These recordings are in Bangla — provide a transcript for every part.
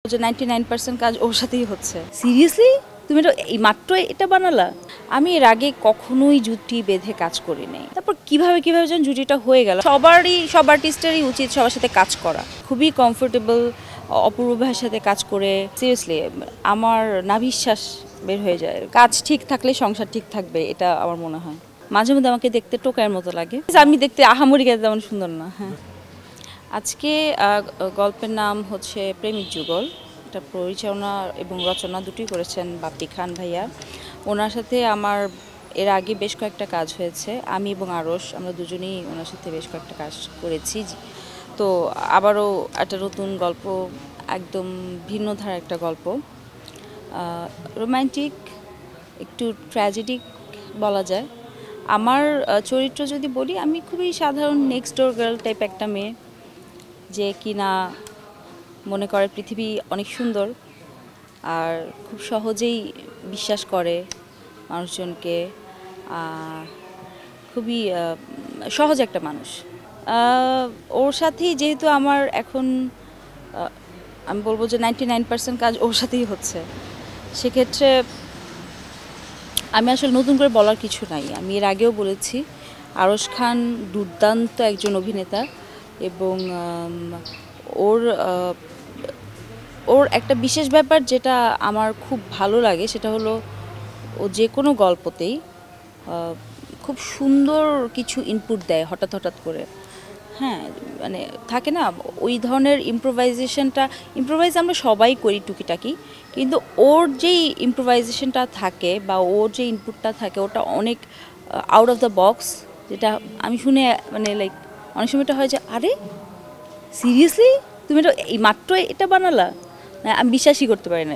যে 99% কাজ ওর সাথেই হচ্ছে। সিরিয়াসলি তুমি এটা এই মাত্র এটা বানালা? আমি এর আগে কখনোই জুটি বেঁধে কাজ করি নাই। তারপর কিভাবে যেন জুটিটা হয়ে গেল। সব আর্টিস্টেরই উচিত সবার সাথে কাজ করা। খুবই কমফোর্টেবল অপূর্ব ভাইয়ের সাথে কাজ করে। সিরিয়াসলি আমার নাভিশ্বাস বের হয়ে যায়। কাজ ঠিক থাকলে সংসার ঠিক থাকবে, এটা আমার মনে হয়। মাঝে মধ্যে আমাকে দেখতে টোকায়ের মতো লাগে। আমি দেখতে আহামরি তেমন সুন্দর না। হ্যাঁ, আজকে গল্পের নাম হচ্ছে প্রেমিক যুগল। এটা পরিচালনা এবং রচনা দুটোই করেছেন বাপ্পি খান ভাইয়া। ওনার সাথে আমার এর আগে বেশ কয়েকটা কাজ হয়েছে। আমি এবং আরশ আমরা দুজনেই ওনার সাথে বেশ কয়েকটা কাজ করেছি। তো আবারও একটা নতুন গল্প, একদম ভিন্ন ধারার একটা গল্প, রোম্যান্টিক, একটু ট্র্যাজেডিক বলা যায়। আমার চরিত্র যদি বলি, আমি খুবই সাধারণ নেক্সট ডোর গার্ল টাইপ একটা মেয়ে, যে কিনা মনে করে পৃথিবী অনেক সুন্দর আর খুব সহজেই বিশ্বাস করে মানুষজনকে। খুবই সহজ একটা মানুষ। ওর সাথেই যেহেতু আমার এখন আমি বলবো যে 99% কাজ ওর সাথেই হচ্ছে, সেক্ষেত্রে আমি আসলে নতুন করে বলার কিছু নাই। আমি এর আগেও বলেছি, আরশ খান দুর্দান্ত একজন অভিনেতা এবং ওর ওর একটা বিশেষ ব্যাপার যেটা আমার খুব ভালো লাগে, সেটা হলো ও যে কোনো গল্পতেই খুব সুন্দর কিছু ইনপুট দেয় হঠাৎ করে। হ্যাঁ, মানে থাকে না ওই ধরনের ইম্প্রোভাইজ আমরা সবাই করি টুকিটাকি, কিন্তু ওর যেই ইম্প্রোভাইজেশনটা থাকে বা ওর যে ইনপুটটা থাকে ওটা অনেক আউট অফ দ্য বক্স, যেটা আমি শুনে মানে লাইক অনেক সময় এটা হয় যে আরে সিরিয়াসলি তুমি এটা এই মাত্র এটা বানালা? না, আমি বিশ্বাসই করতে পারি না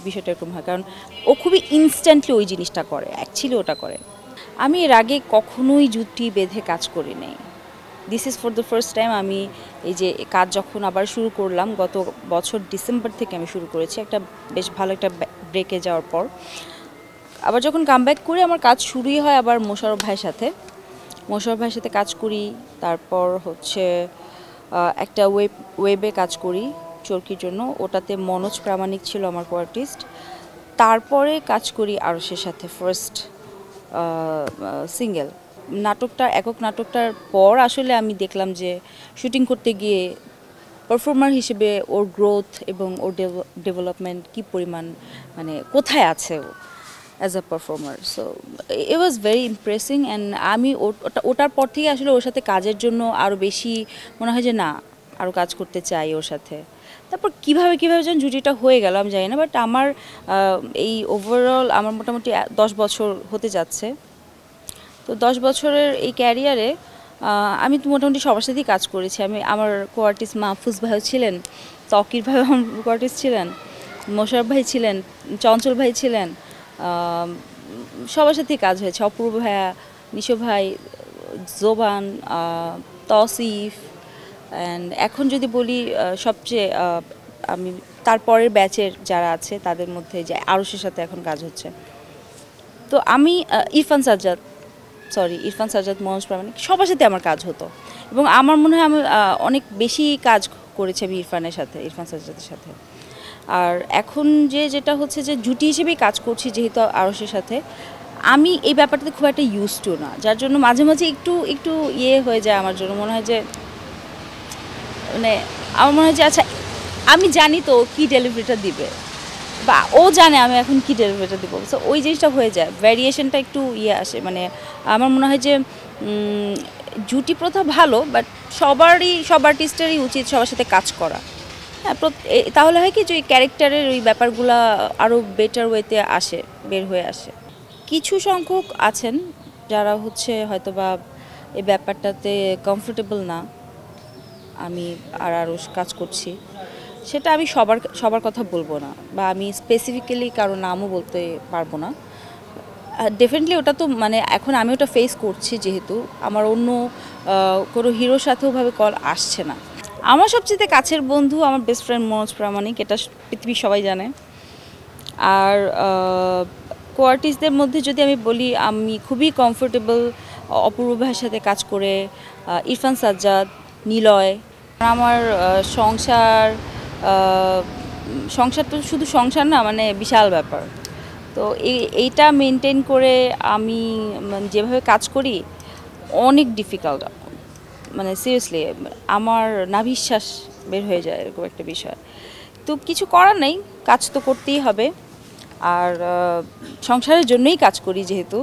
বিষয়টা এরকম হয়, কারণ ও খুবই ইনস্ট্যান্টলি ওই জিনিসটা করে, অ্যাকচুয়ালি ওটা করে। আমি এর আগে কখনোই জুটি বেঁধে কাজ করি নাই। This is for the first time. আমি এই যে কাজ যখন আবার শুরু করলাম, গত বছর ডিসেম্বর থেকে আমি শুরু করেছি, একটা বেশ ভালো একটা ব্রেকে যাওয়ার পর আবার যখন কামব্যাক করি, আমার কাজ শুরুই হয় আবার মোশাররফ ভাইয়ের সাথে কাজ করি। তারপর হচ্ছে একটা ওয়েবে কাজ করি চরকির জন্য, ওটাতে মনোজ প্রামাণিক ছিল আমার কো-আর্টিস্ট। তারপরে কাজ করি আরশের সাথে ফার্স্ট সিঙ্গেল একক নাটকটার পর আসলে আমি দেখলাম যে শুটিং করতে গিয়ে পারফর্মার হিসেবে ওর গ্রোথ এবং ওর ডেভেলপমেন্ট কী পরিমাণ, মানে কোথায় আছে ও as a performer. So it was very impressing and আমি ওটার পর থেকে আসলে ওর সাথে কাজের জন্য আরও বেশি মনে হয় যে না, আরও কাজ করতে চাই ওর সাথে। তারপর কিভাবে যেন জুটিটা হয়ে গেল আমি জানি না, বাট আমার এই ওভারঅল আমার মোটামুটি 10 বছর হতে যাচ্ছে। তো 10 বছরের এই ক্যারিয়ারে আমি তো মোটামুটি সবার সাথেই কাজ করেছি। আমার কো-আর্টিস্ট মাহফুজ ভাইও ছিলেন, তকির ভাইও আমার কো-আর্টিস্ট ছিলেন, মোশাররফ ভাই ছিলেন, চঞ্চল ভাই ছিলেন, সবার সাথেই কাজ হয়েছে। অপূর্ব ভাইয়া, নিশো ভাই, জোবান, তসিফ, অ্যান্ড এখন যদি বলি সবচেয়ে আমি তারপরের ব্যাচের যারা আছে তাদের মধ্যে যে আরশের সাথে এখন কাজ হচ্ছে। তো আমি ইরফান সাজ্জাদ, মনোজ প্রামাণিক, সবার সাথে আমার কাজ হতো এবং আমার মনে হয় আমি অনেক বেশি কাজ করেছি আমি ইরফান সাজ্জাদের সাথে। আর এখন যেটা হচ্ছে যে জুটি হিসেবেই কাজ করছি যেহেতু আরশের সাথে, আমি এই ব্যাপারটাতে খুব একটা ইউজ টু না, যার জন্য মাঝে একটু হয়ে যায়। আমার জন্য মনে হয় যে মানে আমার মনে হয় যে আচ্ছা আমি জানি তো কী ডেলিভারিটা দিবে, বা ও জানে আমি এখন কী ডেলিভারিটা দেবো। সো ওই জিনিসটা হয়ে যায়, ভ্যারিয়েশনটা একটু আসে। মানে আমার মনে হয় যে জুটি প্রথা ভালো, বাট সব আর্টিস্টেরই উচিত সবার সাথে কাজ করা। হ্যাঁ, তাহলে হয় কি যে ওই ক্যারেক্টারের ওই ব্যাপারগুলো আরও বেটার ওয়েতে বের হয়ে আসে। কিছু সংখ্যক আছেন যারা হচ্ছে হয়তো বা এই ব্যাপারটাতে কমফোর্টেবল না, আমি আরও কাজ করছি, সেটা আমি সবার কথা বলবো না, বা আমি স্পেসিফিক্যালি কারো নামও বলতে পারবো না। ডেফিনেটলি ওটা তো মানে এখন আমি ওটা ফেস করছি, যেহেতু আমার অন্য কোনো হিরোর সাথে ওভাবে কল আসছে না। আমার সবচেয়ে কাছের বন্ধু আমার বেস্ট ফ্রেন্ড মনোজ প্রামাণিক, এটা পৃথিবীর সবাই জানে। আর কো-আর্টিস্টদের মধ্যে যদি আমি বলি, আমি খুবই কমফোর্টেবল অপূর্ব ভাইয়ের সাথে কাজ করে, ইরফান সাজ্জাদ, নিলয়। আমার সংসার, সংসার তো শুধু সংসার না, মানে বিশাল ব্যাপার। তো এইটা মেনটেন করে আমি যেভাবে কাজ করি অনেক ডিফিকাল্ট, মানে সিরিয়াসলি আমার নাভিশ্বাস বের হয়ে যায় এরকম একটা বিষয়। তো কিছু করার নেই, কাজ তো করতেই হবে। আর সংসারের জন্যই কাজ করি, যেহেতু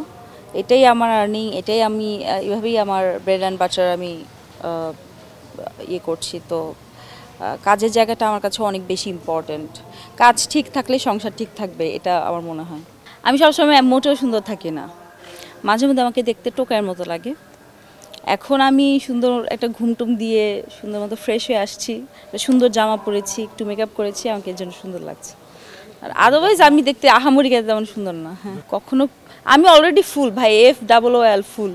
এটাই আমার আর্নিং, এটাই আমি এভাবেই আমার ব্রেড অ্যান্ড বাটার আমি ইয়ে করছি। তো কাজের জায়গাটা আমার কাছে অনেক বেশি ইম্পর্ট্যান্ট। কাজ ঠিক থাকলে সংসার ঠিক থাকবে, এটা আমার মনে হয়। আমি সবসময় মোটেও সুন্দর থাকি না, মাঝে মধ্যে আমাকে দেখতে টোকার মতো লাগে। এখন আমি সুন্দর একটা ঘুমটুম দিয়ে সুন্দর মতো ফ্রেশ হয়ে আসছি, সুন্দর জামা পরেছি, একটু মেকআপ করেছি, আমাকে এর জন্য সুন্দর লাগছে। আর আদারওয়াইজ আমি দেখতে আহামরি তেমন সুন্দর না। হ্যাঁ, কখনো আমি অলরেডি ফুল ভাই, FOOL ফুল।